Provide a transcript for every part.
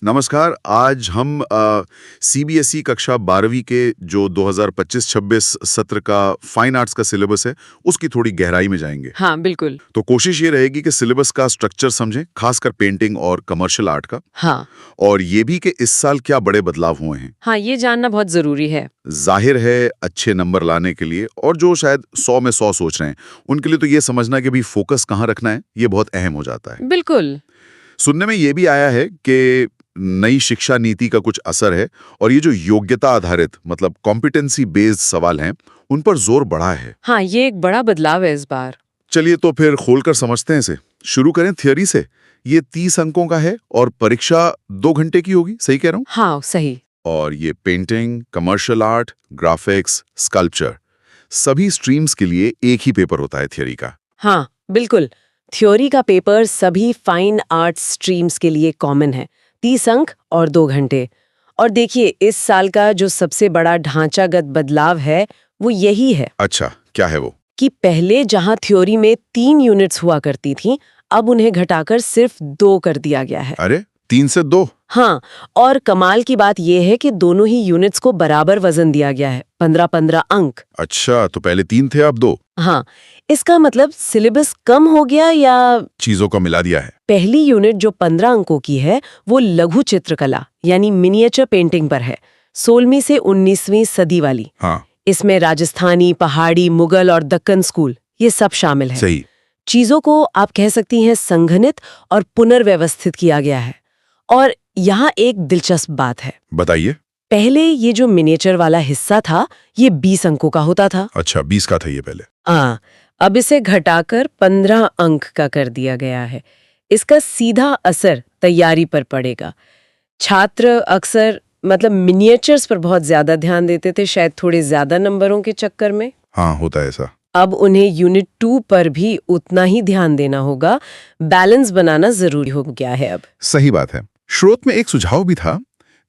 नमस्कार। आज हम सीबीएसई कक्षा 12वीं के जो 2025-26 सत्र का फाइन आर्ट्स का सिलेबस है, उसकी थोड़ी गहराई में जाएंगे। हाँ, बिल्कुल। तो कोशिश ये रहेगी कि सिलेबस का स्ट्रक्चर समझें, खासकर पेंटिंग और कमर्शियल आर्ट का, हाँ। और ये भी कि इस साल क्या बड़े बदलाव हुए हैं। हाँ, ये जानना बहुत ज़रूरी है। जाहिर है अच्छे नंबर लाने के लिए, और जो शायद 100 में 100 सोच रहे हैं, उनके लिए तो ये समझना कि भी फोकस कहाँ रखना है, ये बहुत अहम हो जाता है। बिल्कुल। सुनने में ये भी आया है कि नई शिक्षा नीति का कुछ असर है, और ये जो योग्यता आधारित मतलब कॉम्पिटेंसी बेस्ड सवाल हैं, उन पर जोर बढ़ा है। हाँ, ये एक बड़ा बदलाव है इस बार। चलिए तो फिर खोलकर समझते हैं इसे। शुरू करें थियोरी से। ये 30 अंकों का है और परीक्षा 2 घंटे की होगी, सही कह रहा हूँ? हाँ, सही। और ये painting, commercial art, graphics, sculpture, सभी स्ट्रीम्स के लिए एक ही पेपर होता है थियोरी का। हाँ, बिल्कुल। थ्योरी का पेपर सभी फाइन आर्ट्स स्ट्रीम्स के लिए कॉमन है। 30 अंक और 2 घंटे। और देखिए, इस साल का जो सबसे बड़ा ढांचागत बदलाव है, वो यही है अच्छा, क्या है वो? कि पहले जहां थ्योरी में 3 यूनिट्स हुआ करती थीं, अब उन्हें घटाकर सिर्फ 2 कर दिया गया है। अरे 3 से 2? हाँ, और कमाल की बात यह है कि दोनों ही यूनिट्स को बराबर वजन दिया गया है, 15-15 अंक। अच्छा, तो पहले 3 थे, अब 2। हाँ, इसका मतलब सिलेबस कम हो गया या चीजों को मिला दिया है। पहली यूनिट जो 15 अंकों की है, वो लघु चित्रकला यानी मिनिएचर पेंटिंग पर है, 16वीं से 19वीं सदी वाली। हाँ, इसमें राजस्थानी, पहाड़ी, मुगल और दक्कन स्कूल ये सब शामिल है। सही। चीजों को आप कह सकती हैं संघनित और पुनर्व्यवस्थित किया गया है। और यहाँ एक दिलचस्प बात है। बताइए। पहले ये जो मिनिएचर वाला हिस्सा था, ये 20 अंकों का होता था। अच्छा, 20 का था ये पहले। हाँ, अब इसे घटाकर 15 अंक का कर दिया गया है। इसका सीधा असर तैयारी पर पड़ेगा। छात्र अक्सर मतलब मिनिएचर्स पर बहुत ज्यादा ध्यान देते थे, शायद थोड़े ज्यादा नंबरों के चक्कर में। हाँ, होता है ऐसा। अब उन्हें यूनिट 2 पर भी उतना ही ध्यान देना होगा। बैलेंस बनाना जरूरी हो गया है अब। सही बात है। स्रोत में एक सुझाव भी था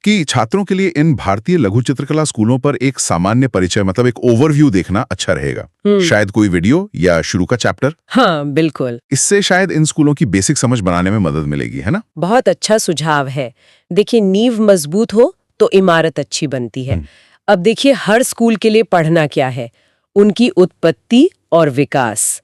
कि छात्रों के लिए इन भारतीय लघु चित्रकला स्कूलों पर एक सामान्य परिचय मतलब एक ओवरव्यू देखना अच्छा रहेगा। शायद कोई वीडियो या शुरू का चैप्टर। हाँ, बिल्कुल। इससे शायद इन स्कूलों की बेसिक समझ बनाने में मदद मिलेगी, है ना? बहुत अच्छा सुझाव है। देखिए, नींव मजबूत हो तो इमारत अच्छी बनती है। अब देखिए, हर स्कूल के लिए पढ़ना क्या है, उनकी उत्पत्ति और विकास,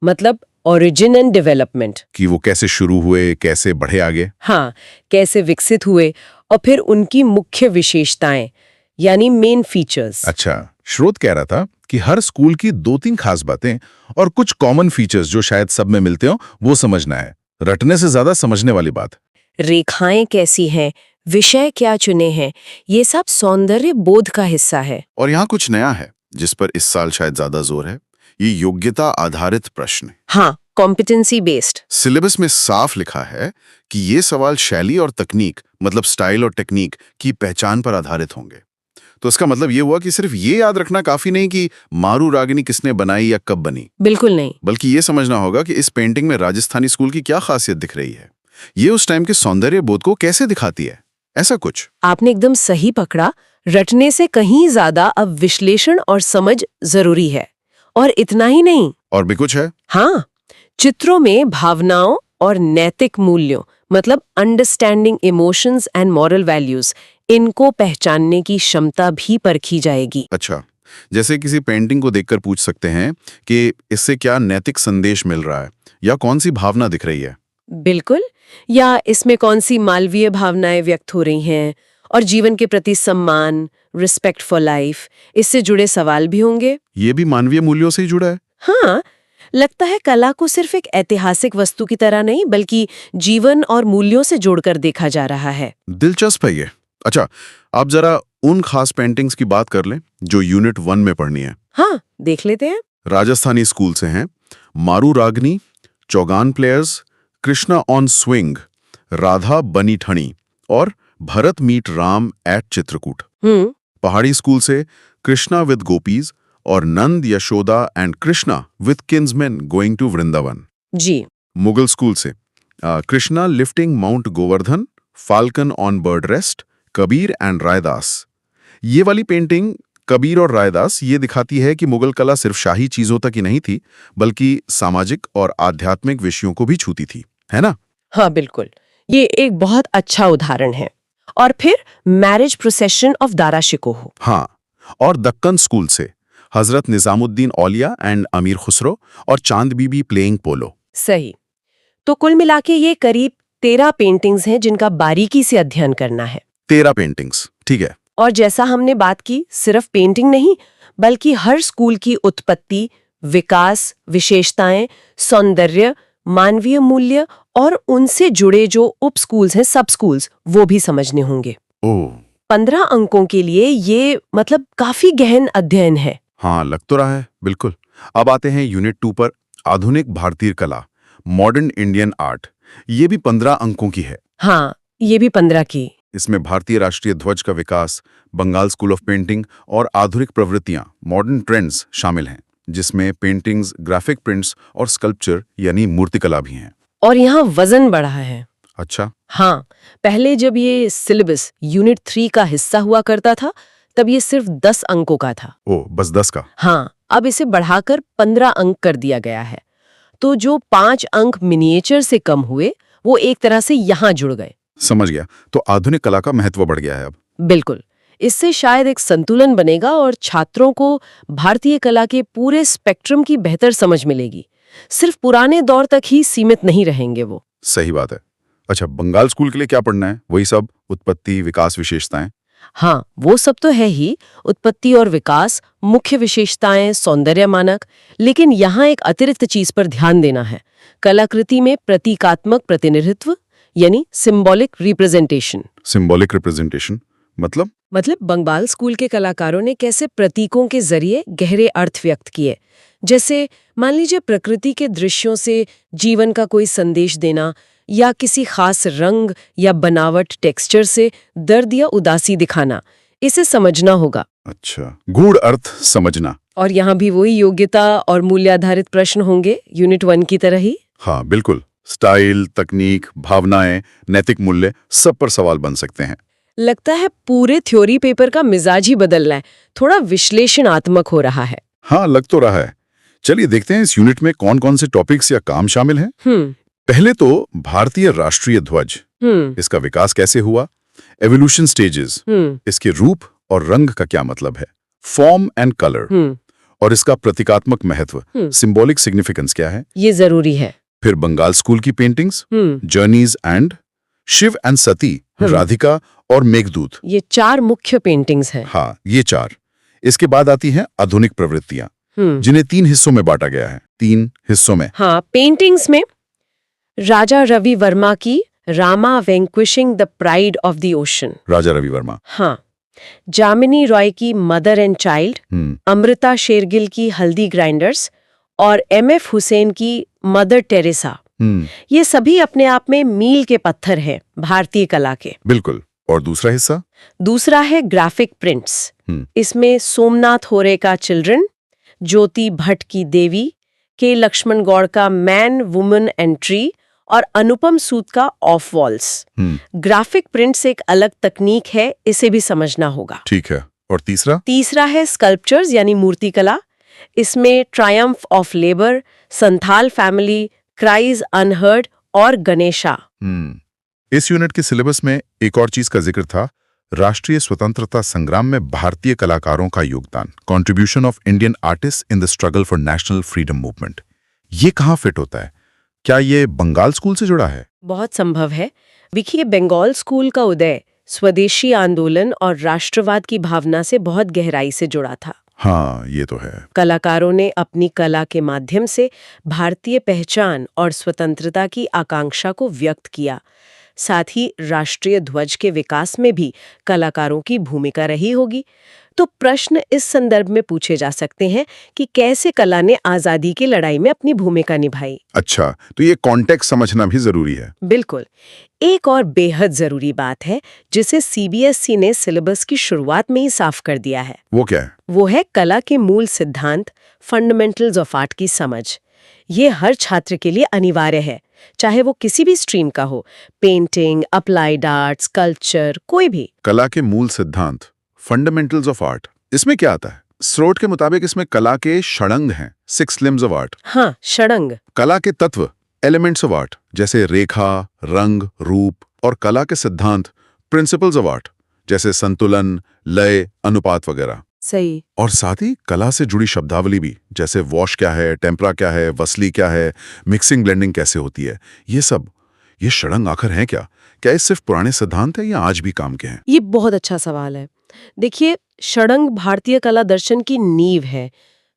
मतलब ओरिजिन एंड डेवलपमेंट। कि वो कैसे शुरू हुए, कैसे बढ़े आगे। हाँ, कैसे विकसित हुए, और फिर उनकी मुख्य विशेषताएं यानी मेन फीचर्स। अच्छा, स्रोत कह रहा था कि हर स्कूल की 2-3 खास बातें और कुछ कॉमन फीचर्स जो शायद सब में मिलते हो, वो समझना है। रटने से ज्यादा समझने वाली बात। रेखाएं कैसी हैं, विषय क्या चुने हैं, ये सब सौंदर्य बोध का हिस्सा है। और यहाँ कुछ नया है जिस पर इस साल शायद ज्यादा जोर है, ये योग्यता आधारित प्रश्न। हाँ, कॉम्पिटेंसी बेस्ड। सिलेबस में साफ लिखा है कि ये सवाल शैली और तकनीक मतलब स्टाइल और टेक्निक की पहचान पर आधारित होंगे। तो इसका मतलब ये हुआ कि सिर्फ ये याद रखना काफी नहीं कि मारू रागिनी किसने बनाई या कब बनी। बिल्कुल नहीं। बल्कि ये समझना होगा कि इस पेंटिंग में राजस्थानी स्कूल की क्या खासियत दिख रही है, ये उस टाइम के सौंदर्य बोध को कैसे दिखाती है, ऐसा कुछ। आपने एकदम सही पकड़ा। रटने से कहीं ज्यादा अब विश्लेषण और समझ जरूरी है। और इतना ही नहीं। और भी कुछ है? हाँ, चित्रों में भावनाओं और नैतिक मूल्यों मतलब understanding emotions and moral values, इनको पहचानने की क्षमता भी परखी जाएगी। अच्छा, जैसे किसी पेंटिंग को देखकर पूछ सकते हैं कि इससे क्या नैतिक संदेश मिल रहा है या कौन सी भावना दिख रही है। बिल्कुल। या इसमें कौन सी मानवीय भावनाएं व्यक्त हो रही हैं, और जीवन के प्रति सम्मान, रिस्पेक्ट फॉर लाइफ, इससे जुड़े सवाल भी होंगे। ये भी मानवीय मूल्यों से ही जुड़ा है। हाँ, लगता है कला को सिर्फ एक ऐतिहासिक वस्तु की तरह नहीं बल्कि जीवन और मूल्यों से जोड़कर देखा जा रहा है। दिलचस्प है ये। अच्छा, आप जरा उन खास पेंटिंग्स की बात कर लें जो यूनिट 1 में पढ़नी है। हाँ, देख लेते हैं। राजस्थानी स्कूल से हैं Maru Ragini, Chaugan players, Krishna on swing, Radha Bani Thani और भरत मीट राम एट चित्रकूट। पहाड़ी स्कूल से कृष्णा विद गोपीज और Nand Yashoda and Krishna with kinsmen going to Vrindavan. जी। मुगल स्कूल से Krishna lifting mount Govardhan, falcon on bird rest, Kabir and Raidas. ये वाली पेंटिंग कबीर और रायदास ये दिखाती है कि मुगल कला सिर्फ शाही चीजों तक ही नहीं थी बल्कि सामाजिक और आध्यात्मिक विषयों को भी छूती थी, है ना? हाँ, बिल्कुल। ये एक बहुत अच्छा उदाहरण है। और फिर marriage procession of Dara Shikoh. हाँ, और दक्कन स्कूल से हजरत निजामुद्दीन औलिया एंड अमीर खुसरो और चांद बीबी प्लेइंग पोलो। सही। तो कुल मिला के ये करीब 13 पेंटिंग्स हैं जिनका बारीकी से अध्ययन करना है। 13 पेंटिंग्स, ठीक है। और जैसा हमने बात की, सिर्फ पेंटिंग नहीं, बल्कि हर स्कूल की उत्पत्ति, विकास, विशेषताएं, सौंदर्य, मानवीय मूल्य और उनसे जुड़े जो उप स्कूल्स हैं, सब स्कूल्स, वो भी समझने होंगे। ओह, 15 अंकों के लिए ये मतलब काफी गहन अध्ययन है। हाँ, लग तो रहा है, बिल्कुल। अब आते हैं यूनिट 2 पर, आधुनिक भारतीय कला, मॉडर्न इंडियन आर्ट। ये भी 15 अंकों की है। हाँ, ये भी 15 की। इसमें भारतीय राष्ट्रीय ध्वज का विकास, बंगाल स्कूल ऑफ पेंटिंग और आधुनिक प्रवृत्तियां, मॉडर्न ट्रेंड्स शामिल हैं, जिसमें पेंटिंग्स, ग्राफिक प्रिंट्स और स्कल्पचर यानी मूर्तिकला भी हैं। और यहाँ वजन बढ़ा है। अच्छा, हाँ, पहले जब ये सिलेबस यूनिट 3 का हिस्सा हुआ करता था, तब ये सिर्फ 10 अंकों का था। ओ, बस 10 का। हाँ, अब इसे बढ़ाकर 15 अंक कर दिया गया है। तो जो 5 अंक मिनिएचर से कम हुए, वो एक तरह से यहाँ जुड़ गए। समझ गया। तो आधुनिक कला का महत्व बढ़ गया है अब। बिल्कुल। इससे शायद एक संतुलन बनेगा और छात्रों को भारतीय कला के पूरे स्पेक्ट्रम की बेहतर समझ मिलेगी। सिर्फ पुराने दौर तक ही सीमित नहीं रहेंगे वो। सही बात है। अच्छा, बंगाल स्कूल के लिए क्या पढ़ना है? वही सब, उत्पत्ति, विकास, विशेषताएं। हाँ, वो सब तो है ही, उत्पत्ति और विकास, मुख्य विशेषताएं, सौंदर्य मानक। लेकिन यहाँ एक अतिरिक्त चीज पर ध्यान देना है। कलाकृति में प्रतीकात्मक प्रतिनिधित्व यानी सिंबॉलिक रिप्रेजेंटेशन। सिंबॉलिक रिप्रेजेंटेशन मतलब बंगाल स्कूल के कलाकारों ने कैसे प्रतीकों के जरिए गहरे अर्थ व्यक्त किए। जैसे मान लीजिए प्रकृति के दृश्यों से जीवन का कोई संदेश देना, या किसी खास रंग या बनावट टेक्सचर से दर्द या उदासी दिखाना। इसे समझना होगा। अच्छा, गूढ़ अर्थ समझना। और यहाँ भी वही योग्यता और मूल्याधारित प्रश्न होंगे, यूनिट 1 की तरह ही। हाँ, बिल्कुल। स्टाइल, तकनीक, भावनाएं, नैतिक मूल्य, सब पर सवाल बन सकते हैं। लगता है पूरे थ्योरी पेपर का मिजाज ही बदलना है, थोड़ा विश्लेषणात्मक हो रहा है। हाँ, लग तो रहा है। चलिए देखते हैं इस यूनिट में कौन कौन से टॉपिक्स या काम शामिल हैं। पहले तो भारतीय राष्ट्रीय ध्वज, इसका विकास कैसे हुआ, एवोल्यूशन स्टेजेस, इसके रूप और रंग का क्या मतलब है, फॉर्म एंड कलर, और इसका प्रतीकात्मक महत्व, सिंबॉलिक सिग्निफिकेंस क्या है, ये जरूरी है। फिर बंगाल स्कूल की paintings, journey's end Shiv and Sati, Radhika और मेघदूत। ये 4 मुख्य पेंटिंग्स हैं। हाँ, ये 4। इसके बाद आती हैं आधुनिक प्रवृत्तियां, जिन्हें 3 हिस्सों में बांटा गया है। 3 हिस्सों में। हाँ, पेंटिंग्स में राजा रवि वर्मा की Rama vanquishing the pride of the ocean. Raja Ravi Varma. हाँ, जामिनी रॉय की mother and child, Amrita Shergil की हल्दी ग्राइंडर्स और MF हुसैन की मदर टेरेसा। ये सभी अपने आप में मील के पत्थर हैं भारतीय कला के। बिल्कुल। और दूसरा हिस्सा? दूसरा है ग्राफिक प्रिंट्स। इसमें सोमनाथ होरे का चिल्ड्रन, ज्योति भट्ट की देवी, के लक्ष्मण गौड़ का मैन, वुमन एंड ट्री और अनुपम सूद का ऑफ वॉल्स। ग्राफिक प्रिंट्स एक अलग तकनीक है, इसे भी समझना होगा। ठीक है। और तीसरा है स्कल्पचर्स यानी मूर्तिकला। इसमें Triumph of labour, Santhal family, cries unheard और गणेशा। इस यूनिट के सिलेबस में एक और चीज का जिक्र था, राष्ट्रीय स्वतंत्रता संग्राम में भारतीय कलाकारों का योगदान, contribution of Indian artist in the struggle for national freedom movement. ये कहाँ फिट होता है? क्या ये बंगाल स्कूल से जुड़ा है? बहुत संभव है। देखिए, बंगाल स्कूल का उदय स्वदेशी आंदोलन और राष्ट्रवाद की भावना से बहुत गहराई से जुड़ा था। हाँ, ये तो है। कलाकारों ने अपनी कला के माध्यम से भारतीय पहचान और स्वतंत्रता की आकांक्षा को व्यक्त किया। साथ ही राष्ट्रीय ध्वज के विकास में भी कलाकारों की भूमिका रही होगी। तो प्रश्न इस संदर्भ में पूछे जा सकते हैं कि कैसे कला ने आजादी की लड़ाई में अपनी भूमिका निभाई। अच्छा, तो ये कॉन्टेक्स्ट समझना भी जरूरी है। बिल्कुल। एक और बेहद जरूरी बात है जिसे CBSE ने सिलेबस की शुरुआत में ही साफ कर दिया है। वो क्या है? वो है कला के मूल सिद्धांत, फंडामेंटल्स ऑफ आर्ट की समझ। ये हर छात्र के लिए अनिवार्य है, चाहे वो किसी भी स्ट्रीम का हो, पेंटिंग, अप्लाइड आर्ट्स, कल्चर, कोई भी। कला के मूल सिद्धांत, फंडामेंटल्स ऑफ आर्ट, इसमें क्या आता है? स्रोत के मुताबिक इसमें कला के षडंग हैं, 6 लिम्स ऑफ आर्ट। हाँ, षडंग। कला के तत्व, एलिमेंट्स ऑफ आर्ट जैसे रेखा, रंग, रूप और कला के सिद्धांत, प्रिंसिपल्स ऑफ आर्ट जैसे संतुलन, लय, अनुपात वगैरह। सही। और साथ ही कला से जुड़ी शब्दावली भी, जैसे वॉश क्या है, टेम्परा क्या है, वसली क्या है, मिक्सिंग ब्लेंडिंग कैसे होती है, ये षडंग आखिर हैं क्या? क्या ये सिर्फ पुराने सिद्धांत है या आज भी काम के हैं? ये बहुत अच्छा सवाल है। देखिए, षडंग भारतीय कला दर्शन की नींव है।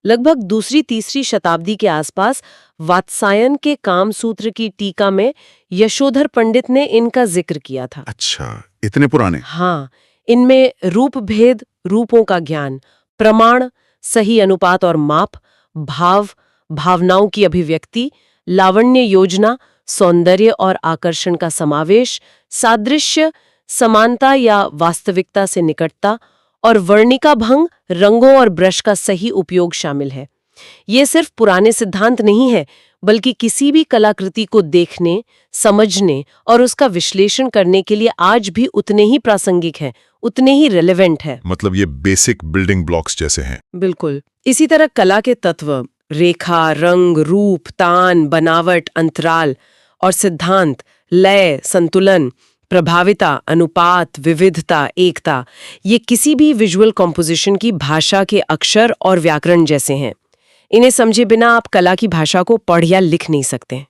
लगभग दूसरी तीसरी शताब्दी के आसपास वात्सायन के कामसूत्र की टीका में यशोधर पंडित ने इनका जिक्र किया था। अच्छा, इतने पुराने? हाँ, इनमें रूप भेद, रूपों का ज्ञान, प्रमाण, सही अनुपात और माप, भाव, भावनाओं की अभिव्यक्ति, लावण्य योजना, सौंदर्य और आकर्षण का समावेश, सादृश्य, समानता या वास्तविकता से निकटता और वर्णिका भंग, रंगों और ब्रश का सही उपयोग शामिल है। ये सिर्फ पुराने सिद्धांत नहीं है, बल्कि किसी भी कलाकृति को देखने, समझने और उसका विश्लेषण करने के लिए आज भी उतने ही प्रासंगिक है, उतने ही रेलेवेंट है। मतलब ये बेसिक बिल्डिंग ब्लॉक्स जैसे हैं। बिल्कुल। इसी तरह कला के तत्व रेखा, रंग, रूप, तान, बनावट, अंतराल और सिद्धांत, लय, संतुलन, प्रभाविता, अनुपात, विविधता, एकता, ये किसी भी विजुअल कॉम्पोजिशन की भाषा के अक्षर और व्याकरण जैसे हैं। इन्हें समझे बिना आप कला की भाषा को पढ़ या लिख नहीं सकते।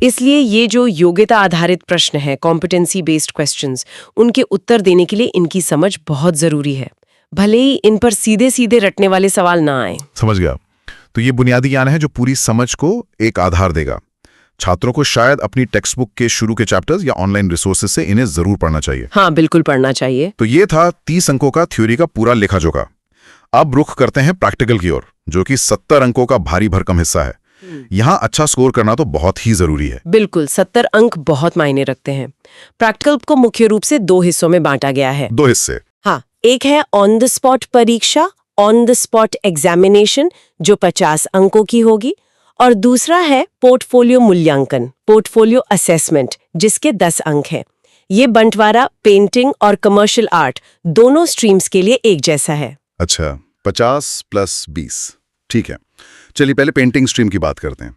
इसलिए ये जो योग्यता आधारित प्रश्न है, कॉम्पिटेंसी बेस्ड क्वेश्चंस, उनके उत्तर देने के लिए इनकी समझ बहुत जरूरी है, भले ही इन पर सीधे सीधे रटने वाले सवाल ना आए। समझ गया। तो ये बुनियादी ज्ञान है जो पूरी समझ को एक आधार देगा। छात्रों को शायद अपनी टेक्स्ट बुक के शुरू के चैप्टर्स या ऑनलाइन रिसोर्सेज से इन्हें जरूर पढ़ना चाहिए। हाँ, बिल्कुल पढ़ना चाहिए। तो ये था 30 अंकों का थ्योरी का पूरा लेखा-जोखा। अब रुख करते हैं प्रैक्टिकल की ओर, जो कि 70 अंकों का भारी भरकम हिस्सा है। यहाँ अच्छा स्कोर करना तो बहुत ही जरूरी है। बिल्कुल, 70 अंक बहुत मायने रखते हैं। प्रैक्टिकल को मुख्य रूप से 2 हिस्सों में बांटा गया है। 2 हिस्से। हाँ, एक है ऑन द स्पॉट परीक्षा, ऑन द स्पॉट एग्जामिनेशन, जो 50 अंकों की होगी, और दूसरा है पोर्टफोलियो मूल्यांकन, पोर्टफोलियो असेसमेंट, जिसके 10 अंक हैं। ये बंटवारा पेंटिंग और कमर्शियल आर्ट दोनों स्ट्रीम्स के लिए एक जैसा है। अच्छा, 50 + 20, ठीक है। चलिए पहले पेंटिंग स्ट्रीम की बात करते हैं।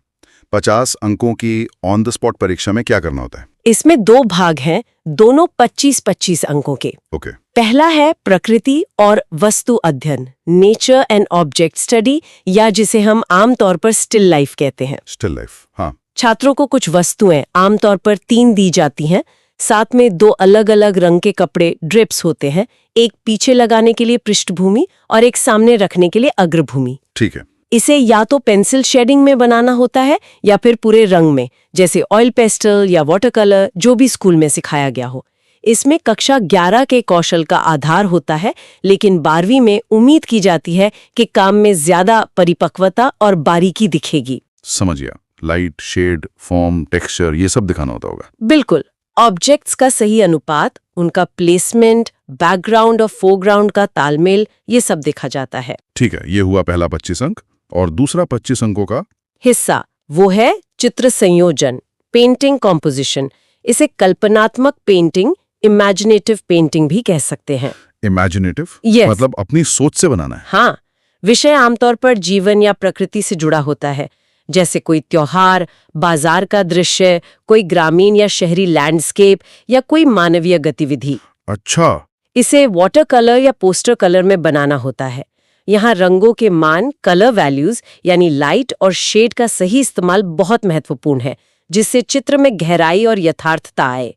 50 अंकों की ऑन द स्पॉट परीक्षा में क्या करना होता है? इसमें 2 भाग हैं, दोनों 25-25 अंकों के। ओके। पहला है प्रकृति और वस्तु अध्ययन, नेचर एंड ऑब्जेक्ट स्टडी, या जिसे हम आमतौर पर स्टिल लाइफ कहते हैं। स्टिल लाइफ, हाँ। छात्रों को कुछ वस्तुएं, आमतौर पर 3 दी जाती हैं, साथ में 2 अलग-अलग रंग के कपड़े, ड्रिप्स होते हैं, एक पीछे लगाने के लिए पृष्ठभूमि और एक सामने रखने के लिए अग्रभूमि। ठीक है। इसे या तो पेंसिल शेडिंग में बनाना होता है या फिर पूरे रंग में, जैसे ऑयल पेस्टल या वाटर कलर, जो भी स्कूल में सिखाया गया हो। इसमें कक्षा 11 के कौशल का आधार होता है, लेकिन 12वीं में उम्मीद की जाती है कि काम में ज्यादा परिपक्वता और बारीकी दिखेगी। समझ गया। लाइट, शेड, फॉर्म, टेक्सचर, ये सब दिखाना होता होगा। बिल्कुल। ऑब्जेक्ट्स का सही अनुपात, उनका प्लेसमेंट, बैकग्राउंड और फोरग्राउंड का तालमेल, ये सब देखा जाता है। ठीक है, ये हुआ पहला 25 अंक। और दूसरा 25 अंकों का हिस्सा वो है चित्र संयोजन, पेंटिंग कॉम्पोजिशन। इसे कल्पनात्मक पेंटिंग, इमेजिनेटिव पेंटिंग भी कह सकते हैं। इमेजिनेटिव? Yes. मतलब अपनी सोच से बनाना है। हाँ, विषय आमतौर पर जीवन या प्रकृति से जुड़ा होता है, जैसे कोई त्योहार, बाजार का दृश्य, कोई ग्रामीण या शहरी लैंडस्केप या कोई मानवीय गतिविधि। अच्छा। इसे वाटर कलर या पोस्टर कलर में बनाना होता है। यहाँ रंगों के मान, कलर वैल्यूज यानी लाइट और शेड का सही इस्तेमाल बहुत महत्वपूर्ण है, जिससे चित्र में गहराई और यथार्थता आए।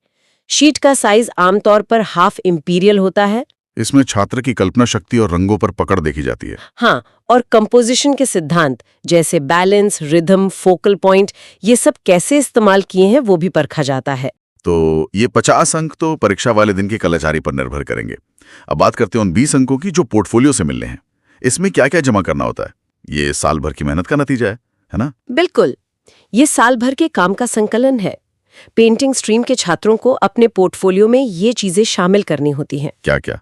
शीट का साइज आमतौर पर हाफ इंपीरियल होता है। इसमें छात्र की कल्पना शक्ति और रंगों पर पकड़ देखी जाती है। हाँ, और कंपोजिशन के सिद्धांत जैसे बैलेंस, रिदम, फोकल पॉइंट, ये सब कैसे इस्तेमाल किए हैं वो भी परखा जाता है। तो ये 50 अंक तो परीक्षा वाले दिन की कलाचारी पर निर्भर करेंगे। अब बात करते हैं उन 20 अंकों की जो पोर्टफोलियो से मिलने हैं। इसमें क्या क्या जमा करना होता है? ये साल भर की मेहनत का नतीजा है ना? बिल्कुल, ये साल भर के काम का संकलन है। पेंटिंग स्ट्रीम के छात्रों को अपने पोर्टफोलियो में ये चीजें शामिल करनी होती हैं। क्या क्या?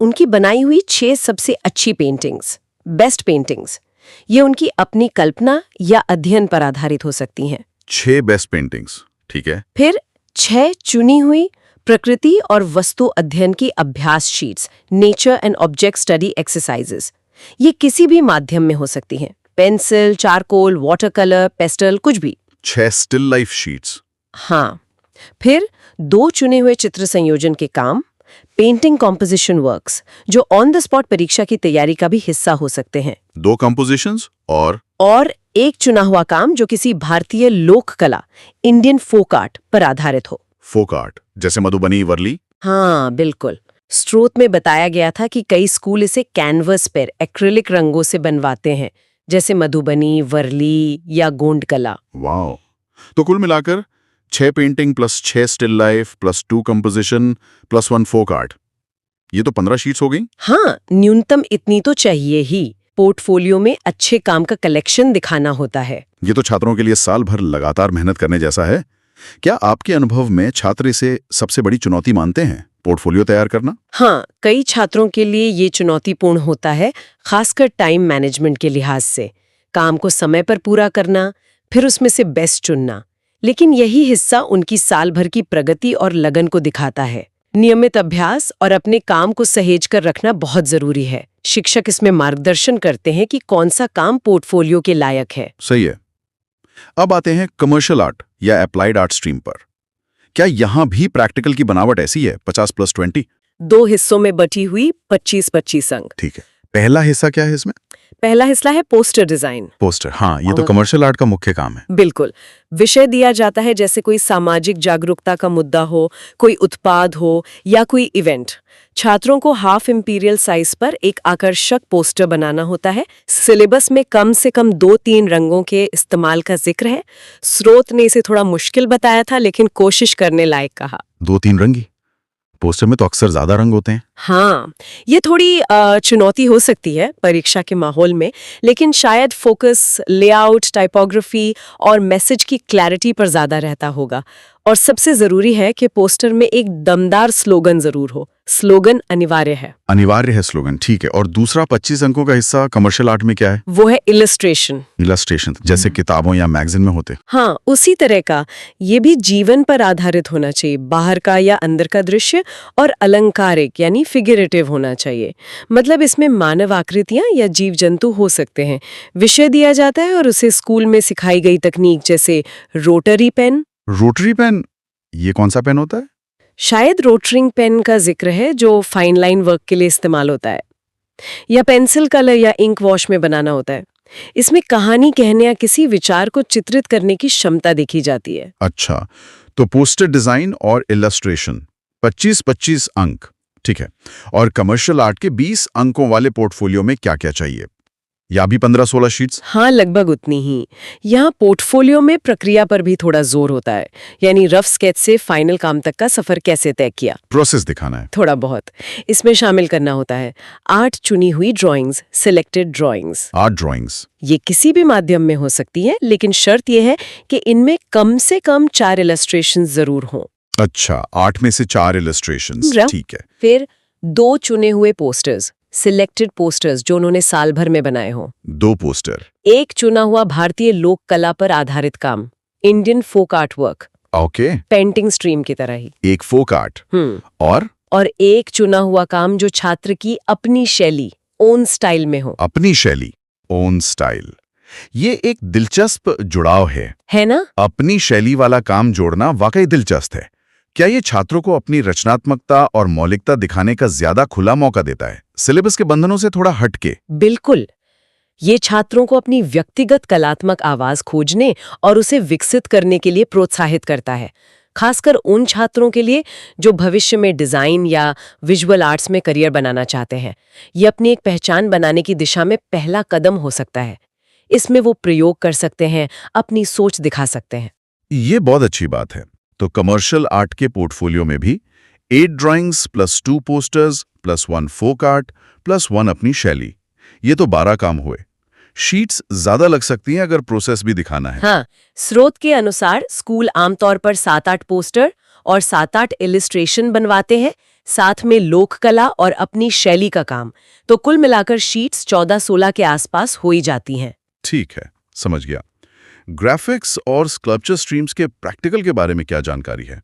उनकी बनाई हुई 6 सबसे अच्छी पेंटिंग्स, बेस्ट पेंटिंग्स, ये उनकी अपनी कल्पना या अध्ययन पर आधारित हो सकती हैं। 6 बेस्ट पेंटिंग्स, ठीक है। फिर 6 चुनी हुई प्रकृति और वस्तु अध्ययन की अभ्यास sheets, nature and object study exercises. ये किसी भी माध्यम में हो सकती हैं, pencil, charcoal, water colour, pastel, कुछ भी। 6 स्टिल लाइफ शीट्स। हाँ, फिर 2 चुने हुए चित्र संयोजन के काम, पेंटिंग कॉम्पोजिशन वर्क्स, जो ऑन द स्पॉट परीक्षा की तैयारी का भी हिस्सा हो सकते हैं, 2 कंपोजिशंस और और एक चुना हुआ काम जो किसी भारतीय लोक कला, इंडियन फोक आर्ट पर आधारित हो। फोक आर्ट, जैसे मधुबनी, वर्ली। हाँ, बिल्कुल। स्रोत में बताया गया था कि कई स्कूल इसे कैनवस पर एक्रिलिक रंगों से बनवाते हैं, जैसे मधुबनी, वर्ली या गोंड कला। वाओ! तो कुल मिलाकर 6 painting plus 6 still life plus 2 composition plus 1 folk art, ये तो 15 शीट्स हो गई। हाँ, न्यूनतम इतनी तो चाहिए ही। पोर्टफोलियो में अच्छे काम का कलेक्शन दिखाना होता है। ये तो छात्रों के लिए साल भर लगातार मेहनत करने जैसा है। क्या आपके अनुभव में छात्र इसे सबसे बड़ी चुनौती मानते हैं, पोर्टफोलियो तैयार करना? हाँ, कई छात्रों के लिए ये चुनौतीपूर्ण होता है, खासकर टाइम मैनेजमेंट के लिहाज से। काम को समय पर पूरा करना, फिर उसमें से बेस्ट चुनना। लेकिन यही हिस्सा उनकी साल भर की प्रगति और लगन को दिखाता है। नियमित अभ्यास और अपने काम को सहेज कर रखना बहुत जरूरी है। शिक्षक इसमें मार्गदर्शन करते हैं कि कौन सा काम पोर्टफोलियो के लायक है। सही है। अब आते हैं कमर्शियल आर्ट या अप्लाइड आर्ट स्ट्रीम पर। क्या यहां भी प्रैक्टिकल की बनावट ऐसी है, 50 + 20? 2 हिस्सों में बटी हुई 25-25 अंक। ठीक है। पहला हिस्सा क्या है इसमें? पहला हिस्सा है पोस्टर डिजाइन। पोस्टर, हाँ, ये तो कमर्शियल आर्ट का मुख्य काम है। बिल्कुल। विषय दिया जाता है, जैसे कोई सामाजिक जागरूकता का मुद्दा हो, कोई उत्पाद हो या कोई इवेंट। छात्रों को हाफ इंपीरियल साइज पर एक आकर्षक पोस्टर बनाना होता है। सिलेबस में कम से कम 2-3 रंगों के इस्तेमाल का जिक्र है। स्रोत ने इसे थोड़ा मुश्किल बताया था, लेकिन कोशिश करने लायक कहा। 2-3 रंगी? पोस्टर में तो अक्सर ज्यादा रंग होते हैं। हाँ, ये थोड़ी चुनौती हो सकती है परीक्षा के माहौल में, लेकिन शायद फोकस लेआउट, टाइपोग्राफी और मैसेज की क्लैरिटी पर ज्यादा रहता होगा। और सबसे जरूरी है कि पोस्टर में एक दमदार स्लोगन जरूर हो। स्लोगन अनिवार्य है। अनिवार्य है स्लोगन, ठीक है। और दूसरा 25 अंकों का हिस्सा कमर्शियल आर्ट में क्या है? वो है इलस्ट्रेशन। इलस्ट्रेशन, जैसे किताबों या मैगजीन में होते। हाँ, उसी तरह का। ये भी जीवन पर आधारित होना चाहिए। बाहर का या अंदर का दृश्य, और अलंकारिक यानी फिगरेटिव होना चाहिए। मतलब इसमें मानव आकृतियां या जीव जंतु हो सकते हैं। विषय दिया जाता है और उसे स्कूल में सिखाई गई तकनीक, जैसे रोटरी पेन। रोटरी पेन, ये कौन सा पेन होता है? शायद रोटरिंग पेन का जिक्र है, जो फाइन लाइन वर्क के लिए इस्तेमाल होता है, या पेंसिल कलर या इंक वॉश में बनाना होता है। इसमें कहानी कहने या किसी विचार को चित्रित करने की क्षमता देखी जाती है। अच्छा, तो पोस्टर डिजाइन और इलस्ट्रेशन 25-25 अंक, ठीक है। और कमर्शियल आर्ट के 20 अंकों वाले पोर्टफोलियो में क्या क्या चाहिए? या भी 15-16 शीट्स? हाँ, लगभग उतनी ही। यहाँ पोर्टफोलियो में प्रक्रिया पर भी थोड़ा जोर होता है, यानी रफ स्केच से फाइनल काम तक का सफर कैसे तय किया, प्रोसेस दिखाना है। थोड़ा बहुत इसमें शामिल करना होता है। 8 चुनी हुई drawings, selected drawings. Art drawings, ये किसी भी माध्यम में हो सकती है, लेकिन शर्त यह है कि इनमें कम से कम 4 इलस्ट्रेशन जरूर हों। अच्छा, 8 में से 4 इलस्ट्रेशंस, ठीक है। फिर 2 चुने हुए पोस्टर्स, सिलेक्टेड पोस्टर्स, जो उन्होंने साल भर में बनाए हों। 2 पोस्टर। एक चुना हुआ भारतीय लोक कला पर आधारित काम, Indian folk art work, okay. Painting stream की तरह ही। एक फोक आर्ट। और एक चुना हुआ काम जो छात्र की अपनी शैली, ओन स्टाइल में हो। अपनी शैली, ओन स्टाइल, ये एक दिलचस्प जुड़ाव है ना? अपनी शैली वाला काम जोड़ना वाकई दिलचस्प है। क्या ये छात्रों को अपनी रचनात्मकता और मौलिकता दिखाने का ज्यादा खुला मौका देता है, सिलेबस के बंधनों से थोड़ा हटके? बिल्कुल। ये छात्रों को अपनी व्यक्तिगत कलात्मक आवाज खोजने और उसे विकसित करने के लिए प्रोत्साहित करता है, खासकर उन छात्रों के लिए जो भविष्य में डिजाइन या विजुअल आर्ट्स में करियर बनाना चाहते हैं। ये अपनी एक पहचान बनाने की दिशा में पहला कदम हो सकता है। इसमें वो प्रयोग कर सकते हैं, अपनी सोच दिखा सकते हैं। ये बहुत अच्छी बात है। तो कमर्शियल आर्ट के पोर्टफोलियो में भी 8 drawings plus 2 posters plus 1 folk art plus 1 अपनी शैली, ये तो 12 काम हुए। शीट्स ज्यादा लग सकती हैं अगर प्रोसेस भी दिखाना है। हाँ, स्रोत के अनुसार स्कूल आमतौर पर 7-8 पोस्टर और 7-8 इलिस्ट्रेशन बनवाते हैं, साथ में लोक कला और अपनी शैली का काम। तो कुल मिलाकर शीट्स 14-16 के आसपास हो ही जाती हैं। ठीक है, समझ गया। ग्राफिक्स और स्कल्पचर स्ट्रीम्स के प्रैक्टिकल के बारे में क्या जानकारी है?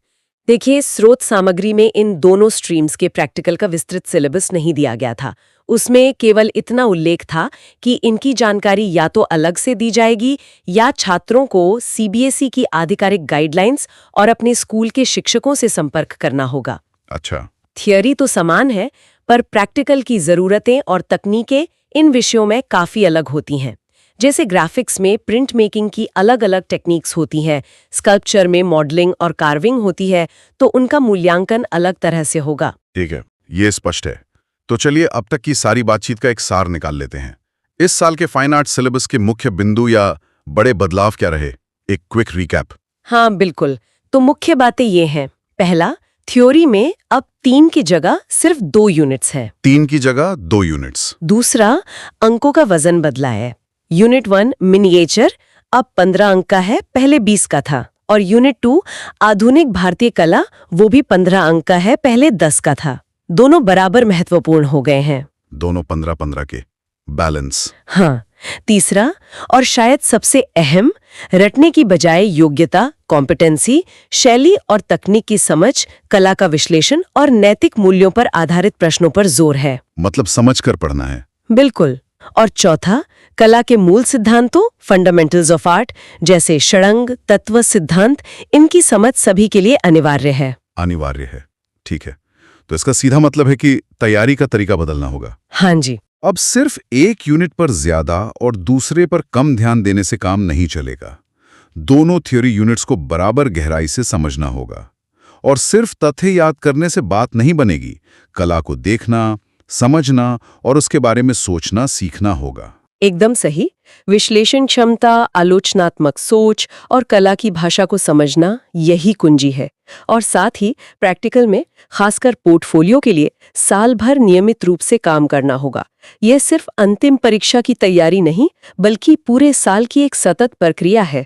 देखिए, स्रोत सामग्री में इन दोनों स्ट्रीम्स के प्रैक्टिकल का विस्तृत सिलेबस नहीं दिया गया था। उसमें केवल इतना उल्लेख था कि इनकी जानकारी या तो अलग से दी जाएगी या छात्रों को सीबीएसई की आधिकारिक गाइडलाइंस और अपने स्कूल के शिक्षकों से संपर्क करना होगा। अच्छा। थियरी तो समान है, पर प्रैक्टिकल की जरूरतें और तकनीकें इन विषयों में काफी अलग होती हैं। जैसे ग्राफिक्स में प्रिंट मेकिंग की अलग अलग टेक्निक्स होती हैं, स्कल्पचर में मॉडलिंग और कार्विंग होती है, तो उनका मूल्यांकन अलग तरह से होगा। ठीक है, ये स्पष्ट है। तो चलिए अब तक की सारी बातचीत का एक सार निकाल लेते हैं। इस साल के फाइन आर्ट सिलेबस के मुख्य बिंदु या बड़े बदलाव क्या रहे? एक क्विक रिकैप। हाँ बिल्कुल, तो मुख्य बातें ये हैं। पहला, थ्योरी में अब 3 की जगह सिर्फ 2 यूनिट्स हैं। 3 की जगह 2 यूनिट्स। दूसरा, अंकों का वजन बदला है। यूनिट 1 मिनिएचर अब 15 अंक का है, पहले 20 का था। और यूनिट 2 आधुनिक भारतीय कला, वो भी 15 अंक का है, पहले 10 का था। दोनों बराबर महत्वपूर्ण हो गए हैं। दोनों 15-15 के, बैलेंस। हाँ। तीसरा और शायद सबसे अहम, रटने की बजाय योग्यता, कॉम्पिटेंसी, शैली और तकनीक की समझ, कला का विश्लेषण और नैतिक मूल्यों पर आधारित प्रश्नों पर जोर है। मतलब समझकर पढ़ना है। बिल्कुल। और चौथा, कला के मूल सिद्धांतों, फंडामेंटल्स ऑफ आर्ट, जैसे षडंग, तत्व, सिद्धांत, इनकी समझ सभी के लिए अनिवार्य है। अनिवार्य है, ठीक है। तो इसका सीधा मतलब है कि तैयारी का तरीका बदलना होगा। हाँ जी। अब सिर्फ एक यूनिट पर ज्यादा और दूसरे पर कम ध्यान देने से काम नहीं चलेगा। दोनों थ्योरी यूनिट्स को बराबर गहराई से समझना होगा। और सिर्फ तथ्य याद करने से बात नहीं बनेगी। कला को देखना, समझना और उसके बारे में सोचना सीखना होगा। एकदम सही। विश्लेषण क्षमता, आलोचनात्मक सोच और कला की भाषा को समझना, यही कुंजी है। और साथ ही प्रैक्टिकल में, खासकर पोर्टफोलियो के लिए, साल भर नियमित रूप से काम करना होगा। यह सिर्फ अंतिम परीक्षा की तैयारी नहीं, बल्कि पूरे साल की एक सतत प्रक्रिया है।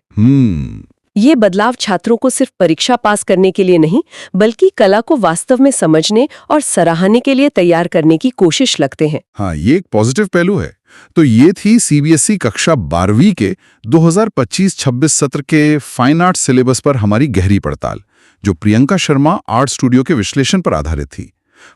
ये बदलाव छात्रों को सिर्फ परीक्षा पास करने के लिए नहीं, बल्कि कला को वास्तव में समझने और सराहने के लिए तैयार करने की कोशिश लगते हैं। हाँ, ये एक पॉजिटिव पहलू है। तो ये थी सीबीएसई कक्षा 12वीं के 2025-26 सत्र के फाइन आर्ट सिलेबस पर हमारी गहरी पड़ताल, जो प्रियंका शर्मा आर्ट स्टूडियो के विश्लेषण पर आधारित थी।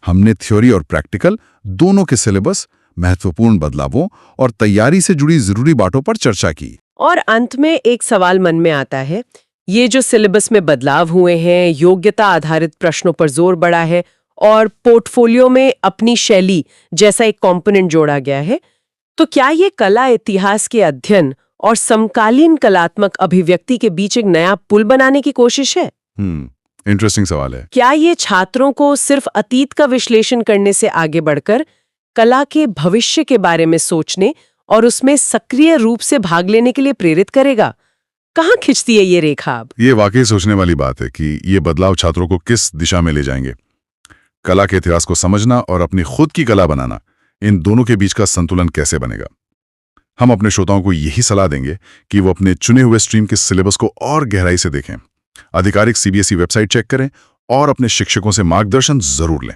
हमने थ्योरी और प्रैक्टिकल दोनों के सिलेबस, महत्वपूर्ण बदलावों और तैयारी से जुड़ी जरूरी बातों पर चर्चा की। और अंत में एक सवाल मन में आता है, ये जो सिलेबस में बदलाव हुए हैं, योग्यता आधारित प्रश्नों पर जोर बढ़ा है और पोर्टफोलियो में अपनी शैली जैसा एक कंपोनेंट जोड़ा गया है, तो क्या ये कला इतिहास के अध्ययन और समकालीन कलात्मक अभिव्यक्ति के बीच एक नया पुल बनाने की कोशिश है? इंटरेस्टिंग सवाल है। क्या ये छात्रों को सिर्फ अतीत का विश्लेषण करने से आगे बढ़कर कला के भविष्य के बारे में सोचने और उसमें सक्रिय रूप से भाग लेने के लिए प्रेरित करेगा? कहाँ खिंचती है ये रेखा अब? ये वाकई सोचने वाली बात है कि ये बदलाव छात्रों को किस दिशा में ले जाएंगे। कला के इतिहास को समझना और अपनी खुद की कला बनाना, इन दोनों के बीच का संतुलन कैसे बनेगा। हम अपने श्रोताओं को यही सलाह देंगे कि वो अपने चुने हुए स्ट्रीम के सिलेबस को और गहराई से देखें, आधिकारिक सीबीएसई वेबसाइट चेक करें और अपने शिक्षकों से मार्गदर्शन जरूर लें।